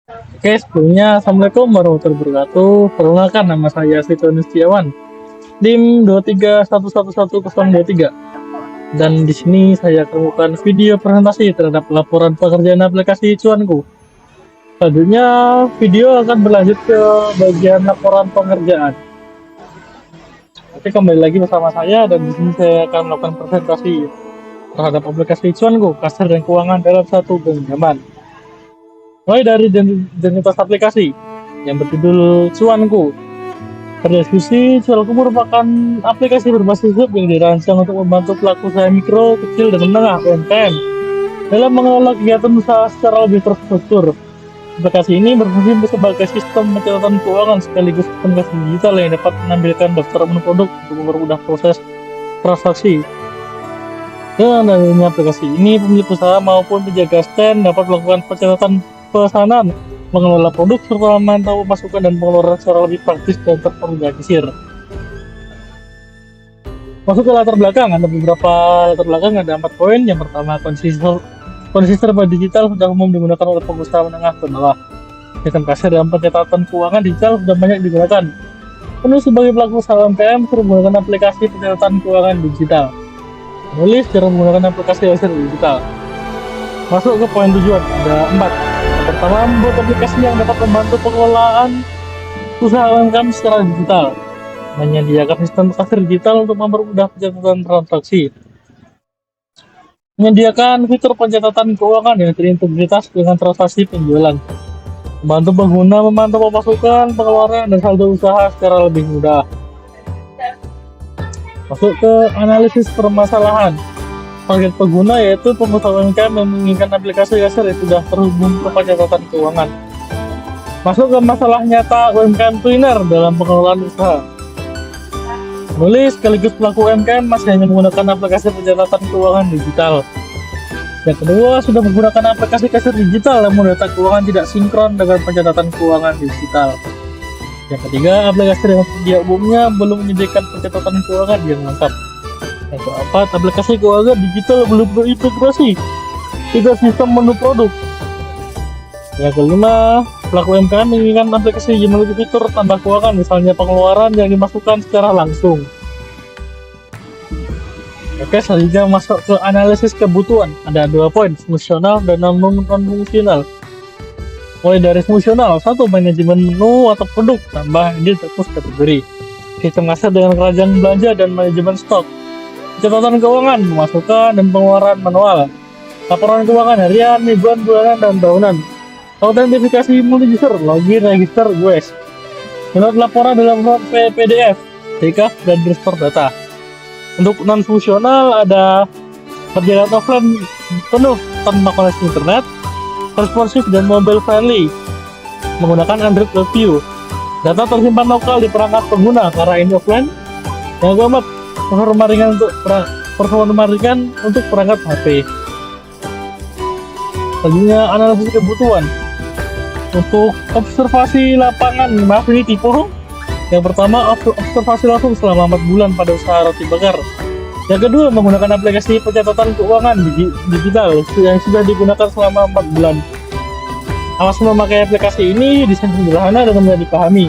Oke, sebelumnya Assalamualaikum warahmatullahi wabarakatuh. Perkenalkan, nama saya Setiawan Setiawan, NIM 231111023. Dan di sini saya akan melakukan video presentasi terhadap laporan pekerjaan aplikasi cuanku. Selanjutnya, video akan berlanjut ke bagian laporan pengerjaan. Oke, kembali lagi bersama saya dan di sini saya akan melakukan presentasi terhadap aplikasi cuanku, kasir dan keuangan dalam satu genggaman. Mulai dari identitas aplikasi yang berjudul Cuanku. Berdiskusi, Cuanku merupakan aplikasi berbasis web yang dirancang untuk membantu pelaku usaha mikro, kecil, dan menengah (UMKM) dalam mengelola kegiatan usaha secara lebih terstruktur. Aplikasi ini berfungsi sebagai sistem pencatatan keuangan sekaligus aplikasi digital yang dapat menampilkan daftar menu produk untuk mempermudah proses transaksi. Dengan adanya aplikasi ini, pemilik usaha maupun penjaga stand dapat melakukan pencatatan pesanan, mengelola produk, serta memantau pemasukan dan pengeluaran secara lebih praktis dan terorganisir. Masuk ke latar belakang, ada beberapa latar belakang, ada 4 poin. Yang pertama, kondisi serba digital sudah umum digunakan oleh pengusaha menengah ke bawah. Sistem kasir dan pencatatan keuangan digital sudah banyak digunakan. Penulis sebagai pelaku usaha UMKM perlu menggunakan aplikasi pencatatan keuangan digital. Penulis cara menggunakan aplikasi kasir digital. Masuk ke poin tujuan, ada 4. Yang pertama, membuat aplikasi yang dapat membantu pengelolaan usaha UMKM secara digital. Menyediakan sistem kasir digital untuk mempermudah pencatatan transaksi. Menyediakan fitur pencatatan keuangan yang terintegritas dengan transaksi penjualan. Membantu pengguna memantau pemasukan, pengeluaran, dan saldo usaha secara lebih mudah. Masuk ke analisis permasalahan. Target pengguna yaitu pengusaha UMKM yang menginginkan aplikasi kasir yang sudah terhubung ke pencatatan keuangan. Masuk ke masalah nyata UMKM kuliner dalam pengelolaan usaha. Penulis sekaligus pelaku UMKM masih hanya menggunakan aplikasi pencatatan keuangan digital. Yang kedua, sudah menggunakan aplikasi kasir digital namun data keuangan tidak sinkron dengan pencatatan keuangan digital. Yang ketiga, aplikasi yang dia umumnya belum menyediakan pencatatan keuangan yang lengkap. Yang keempat, aplikasi keuangan digital belum terintegrasi dengan sistem menu produk. Yang kelima, pelaku UMKM menginginkan aplikasi yang memiliki fitur tambah keuangan, misalnya pengeluaran yang dimasukkan secara langsung. Oke, selanjutnya masuk ke analisis kebutuhan. Ada 2 poin, fungsional dan non-fungsional. Mulai dari fungsional, 1. Manajemen menu atau produk, tambah identitas kategori. Sistem kasir dengan keranjang belanja dan manajemen stok. Catatan keuangan, pemasukan dan pengeluaran manual. Laporan keuangan harian, mingguan, bulanan, dan tahunan. Autentifikasi multi-user, login, register, UX. Menurut laporan dalam format PDF, backup, dan restore data. Untuk non-fungsional ada perjalanan offline penuh tanpa koneksi internet, responsif dan mobile friendly, menggunakan Android Review. Data tersimpan lokal di perangkat pengguna karena ini offline. Yang keempat, performa ringan untuk perangkat HP. Selanjutnya, analisis kebutuhan. Untuk observasi lapangan, maaf ini tipe. Yang pertama, observasi langsung selama 4 bulan pada usaha roti bakar. Yang kedua, menggunakan aplikasi pencatatan keuangan digital yang sudah digunakan selama 4 bulan. Alasan memakai aplikasi ini desain sederhana dan mudah dipahami.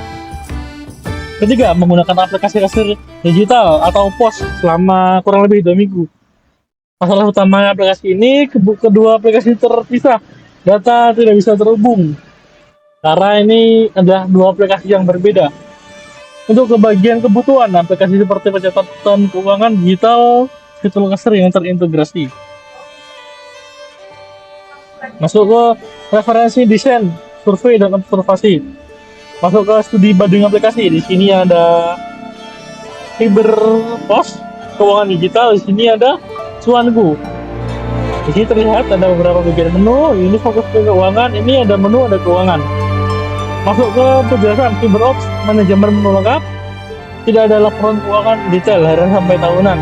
Ketiga, menggunakan aplikasi kasir digital atau POS selama kurang lebih 2 minggu. Masalah utama aplikasi ini, kedua aplikasi terpisah. Data tidak bisa terhubung karena ini adalah 2 aplikasi yang berbeda. Untuk kebagian kebutuhan, aplikasi seperti pencatatan keuangan digital, fitur kasir yang terintegrasi. Masuk ke referensi desain, survei, dan observasi. Masuk ke studi banding aplikasi. Di sini ada Cyberpos, keuangan digital. Di sini ada Cuanku. Di sini terlihat ada beberapa bagian menu. Ini fokus ke keuangan. Ini ada menu, ada keuangan. Masuk ke penjelasan Cyberops, manajemen menu lengkap. Tidak ada laporan keuangan detail harian sampai tahunan.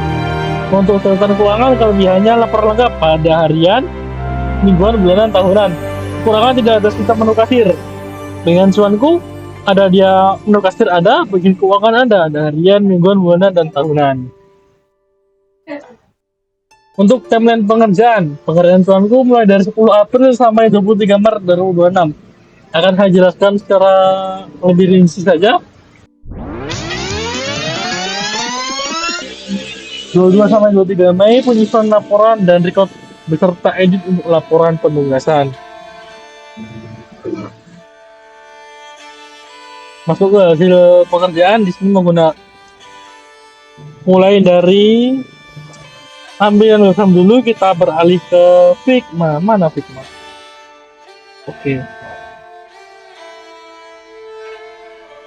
Untuk catatan keuangan, kelebihannya laporan lengkap pada harian, mingguan, bulanan, tahunan. Kekurangan tidak ada sistem menu kasir. Dengan Cuanku, ada dia menu kasir ada, bagian keuangan ada harian, mingguan, bulanan, dan tahunan. Untuk timeline pengerjaan Cuanku mulai dari 10 April sampai 23 Maret 2026. Akan saya jelaskan secara lebih rinci saja. 22 sampai 23 Mei penyusunan laporan dan record beserta edit untuk laporan penugasan. Masuk ke hasil pekerjaan, di sini menggunakan mulai dari ambil lulusan dulu, kita beralih ke Figma. Mana Figma? Oke.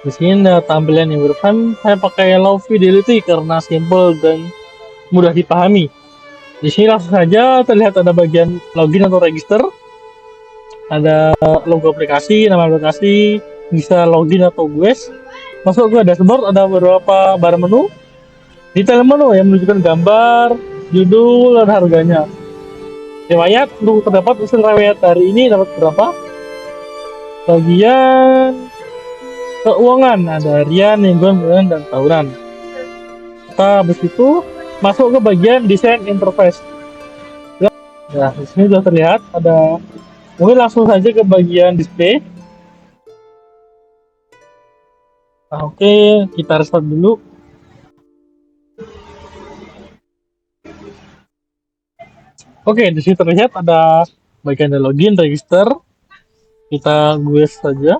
Di sini ada tampilan yang berfan. Saya pakai low fidelity karena simple dan mudah dipahami. Di sini langsung saja terlihat ada bagian login atau register. Ada logo aplikasi, nama aplikasi, bisa login atau guest. Masuk ke dashboard, ada beberapa bar menu. Detail menu yang menunjukkan gambar, judul, dan harganya. Riwayat, untuk terdapat usul riwayat hari ini dapat berapa. Bagian keuangan, ada harian, mingguan, bulanan, dan tahunan. Kita habis itu masuk ke bagian desain interface. Nah, di sini sudah terlihat ada. Mungkin langsung saja ke bagian display. Nah, oke, kita restart dulu. Oke, di sini terlihat ada bagian login, register. Kita gue saja.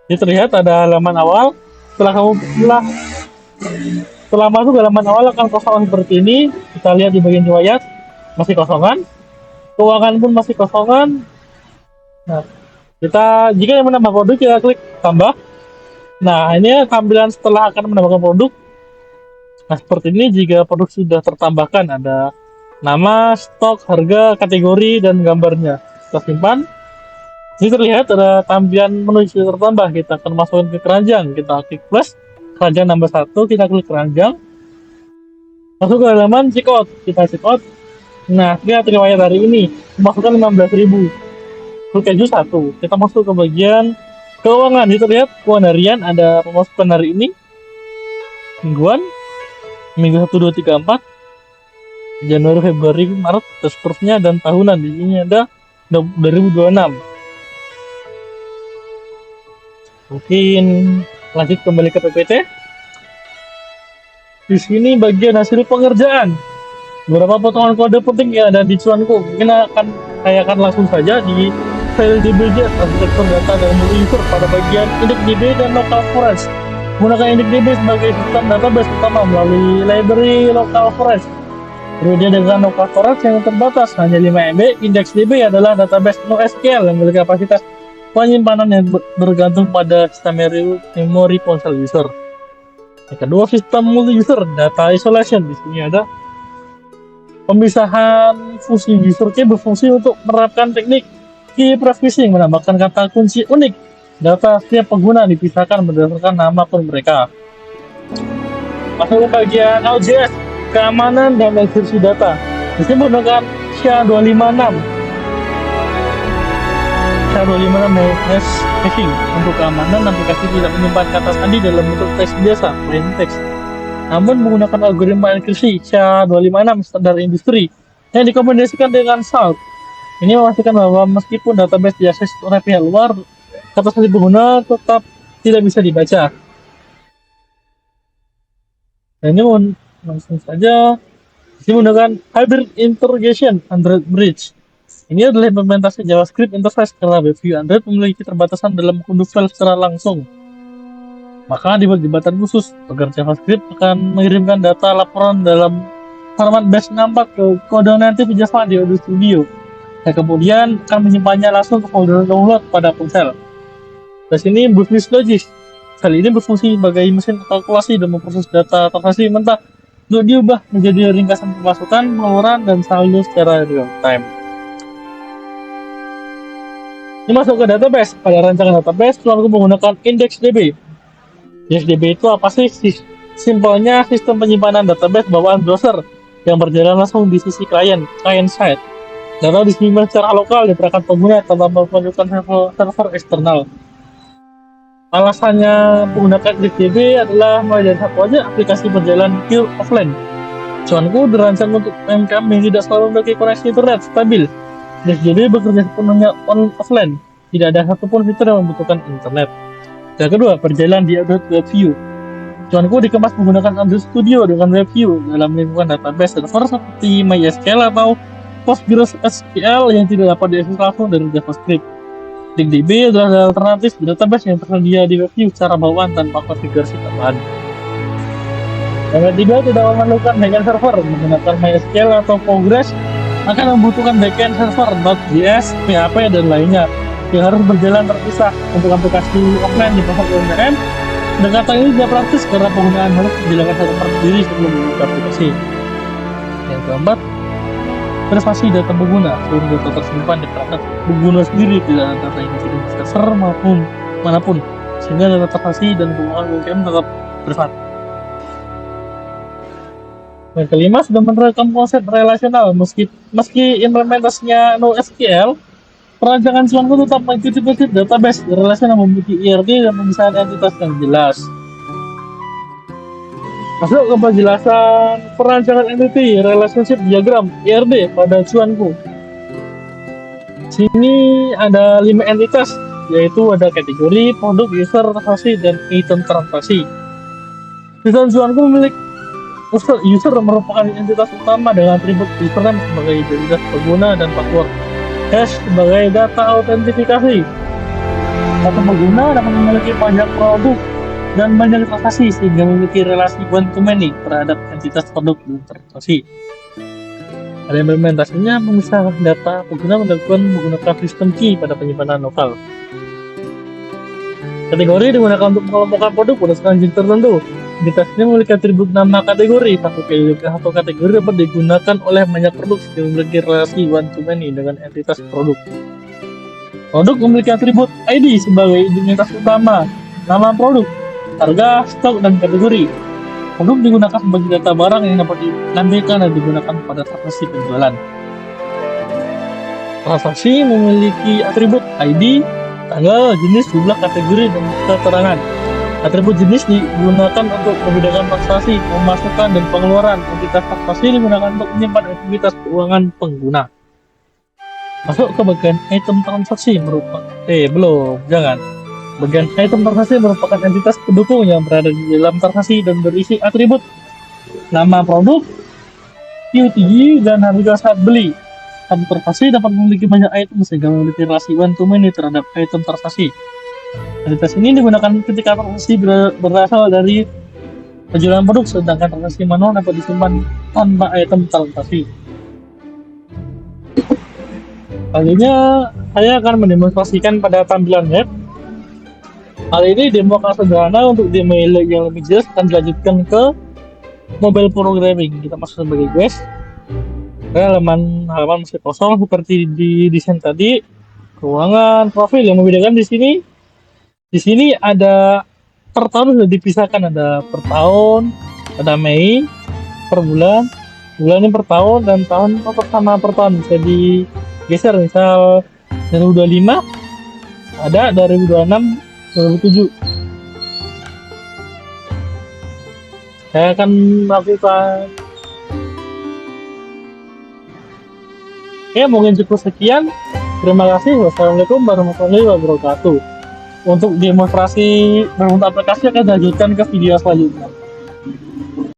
Ini terlihat ada halaman awal. Setelah masuk ke halaman awal akan kosong seperti ini. Kita lihat di bagian riwayat masih kosongan. Keuangan pun masih kosongan. Nah, jika yang menambah produk, kita klik tambah. Nah, ini tampilan setelah akan menambahkan produk. Nah, seperti ini jika produk sudah tertambahkan, ada nama, stok, harga, kategori, dan gambarnya. Kita simpan. Ini terlihat ada tampilan menu sudah tertambah. Kita akan masukkan ke keranjang. Kita klik plus, keranjang nambah 1, kita klik keranjang. Masuk ke halaman checkout. Kita checkout. Nah, lihat riwayat hari ini. Masukkan 15.000. Klik keju 1. Kita masuk ke bagian keuangan. Ini terlihat keuangan harian, ada pemasukan hari ini. Mingguan. Minggu 1, 2, 3, 4, Januari, Februari, Maret, dan seterusnya, dan tahunan. Di sini ada 2026. Mungkin lanjut kembali ke PPT. Di sini bagian hasil pengerjaan. Beberapa potongan kode penting yang ada di cuanku. Mungkin saya akan langsung saja di file DBJ arsitektur data dan user pada bagian index DB dan local forest. Menggunakan IndexDB sebagai sistem database utama melalui library local forest. Berbeda dengan local forest yang terbatas hanya 5 MB, IndexDB adalah database NoSQL yang memiliki kapasitas penyimpanan yang bergantung pada sistem memori ponsel user. Yang kedua, sistem multi-user data isolation. Di sini ada pemisahan fungsi user key berfungsi untuk menerapkan teknik key prefixing, menambahkan kata kunci unik. Data setiap pengguna dipisahkan berdasarkan nama akun mereka. Masuk ke bagian LJS, keamanan dan enkripsi data. Di sini menggunakan SHA-256. SHA-256 hash hashing untuk keamanan aplikasi tidak menyimpan kata sandi dalam bentuk teks biasa, plain text. Namun menggunakan algoritma enkripsi SHA-256 standar industri yang dikombinasikan dengan SALT. Ini memastikan bahwa meskipun database diakses oleh pihak luar, kata sandi pengguna tetap tidak bisa dibaca. Nah, ini langsung saja. Ini menggunakan Hybrid Interrogation Android Bridge. Ini adalah implementasi JavaScript interface karena WebView Android memiliki keterbatasan dalam mengunduh file secara langsung. Maka dibuat jembatan khusus agar JavaScript akan mengirimkan data laporan dalam format base64 ke kode native Java di Audio Studio. Dan kemudian akan menyimpannya langsung ke folder download pada ponsel. Di sini Business Logic. File ini berfungsi sebagai mesin kalkulasi dan memproses data transaksi mentah untuk diubah menjadi ringkasan pemasukan, pengeluaran, dan saldo secara real time. Ini masuk ke database. Pada rancangan database, aku menggunakan IndexDB. IndexDB itu apa sih? Simpelnya sistem penyimpanan database bawaan browser yang berjalan langsung di sisi client side. Data disimpan secara lokal di perangkat pengguna tanpa memerlukan server eksternal. Alasannya menggunakan IndexDB adalah mulai dari satu aja aplikasi berjalan pure offline. Cuanku dirancang untuk UMKM yang tidak selalu memiliki koneksi internet stabil DSJB bekerja sepenuhnya offline, tidak ada satupun fitur yang membutuhkan internet. Yang kedua, berjalan di Android WebView. Cuanku dikemas menggunakan Android Studio dengan WebView dalam lingkungan database server seperti MySQL atau PostgreSQL yang tidak dapat diakses langsung dari JavaScript. DigDB adalah alternatif database yang tersedia di WebView secara bawaan tanpa konfigurasi tambahan. Yang ketiga, tidak memerlukan backend server. Menggunakan MySQL atau Postgres akan membutuhkan backend server .js, PHP, dan lainnya yang harus berjalan terpisah. Untuk aplikasi offline di pasar UMKM, pendekatan ini tidak praktis karena penggunaan harus menjalankan server sendiri sebelum membuka aplikasi. Yang keempat, privasi data pengguna. Seluruh data tersimpan di perangkat pengguna sendiri, tidak ada data yang dikirim ke server maupun manapun, sehingga data privasi dan keuangan UMKM tetap privat. Yang kelima, sudah menerapkan konsep relasional. Meski implementasinya NoSQL, perancangan cuanku tetap mengikuti prinsip database relasional memiliki IRD dan pemisahan entitas yang jelas. Masuk ke penjelasan perancangan entity relationship diagram IRD pada cuanku. Sini ada 5 entitas, yaitu ada kategori, produk, user, transaksi, dan item transaksi. Sistem cuanku memiliki user merupakan entitas utama dengan atribut username sebagai identitas pengguna dan password, hash sebagai data autentifikasi. Satu pengguna dapat memiliki banyak produk dan banyak transaksi sehingga memiliki relasi one to many terhadap entitas produk dan transaksi. Ada implementasinya memisahkan data pengguna menggunakan sistem key pada penyimpanan lokal. Kategori digunakan untuk mengelompokkan produk berdasarkan jenis tertentu. Entitas ini memiliki atribut nama kategori. Satu kategori dapat digunakan oleh banyak produk sehingga memiliki relasi one to many dengan entitas produk. Produk memiliki atribut ID sebagai identitas utama, nama produk, harga, stok, dan kategori. Produk digunakan sebagai data barang yang dapat ditampilkan dan digunakan pada transaksi penjualan. Transaksi memiliki atribut ID, tanggal, jenis, jumlah, kategori, dan keterangan. Atribut jenis digunakan untuk membedakan transaksi, pemasukan, dan pengeluaran. Entitas transaksi digunakan untuk menyimpan aktivitas keuangan pengguna. Masuk ke bagian item transaksi Bagian item transaksi merupakan entitas pendukung yang berada di dalam transaksi dan berisi atribut nama produk, QTG, dan harga saat beli. Satu transaksi dapat memiliki banyak item sehingga memiliki relasi one to many terhadap item transaksi. Entitas ini digunakan ketika transaksi berasal dari penjualan produk, sedangkan transaksi manual dapat disimpan tanpa item transaksi. Selanjutnya, saya akan mendemonstrasikan pada tampilan web. Kali ini demo akan sederhana. Untuk demo yang lebih jelas akan dilanjutkan ke mobile programming. Kita masuk sebagai guys. Halaman masih kosong seperti di desain tadi. Keuangan, profil. Yang membedakan di sini ada per tahun sudah dipisahkan, ada per tahun, ada Mei, per bulan, bulannya per tahun, dan tahun sama per tahun bisa digeser. Misal 2025 ada 2026, 2007. Saya akan melakukan. Oke, mungkin cukup sekian. Terima kasih. Wassalamualaikum warahmatullahi wabarakatuh. Untuk demonstrasi berbentuk aplikasi akan dilanjutkan ke video selanjutnya.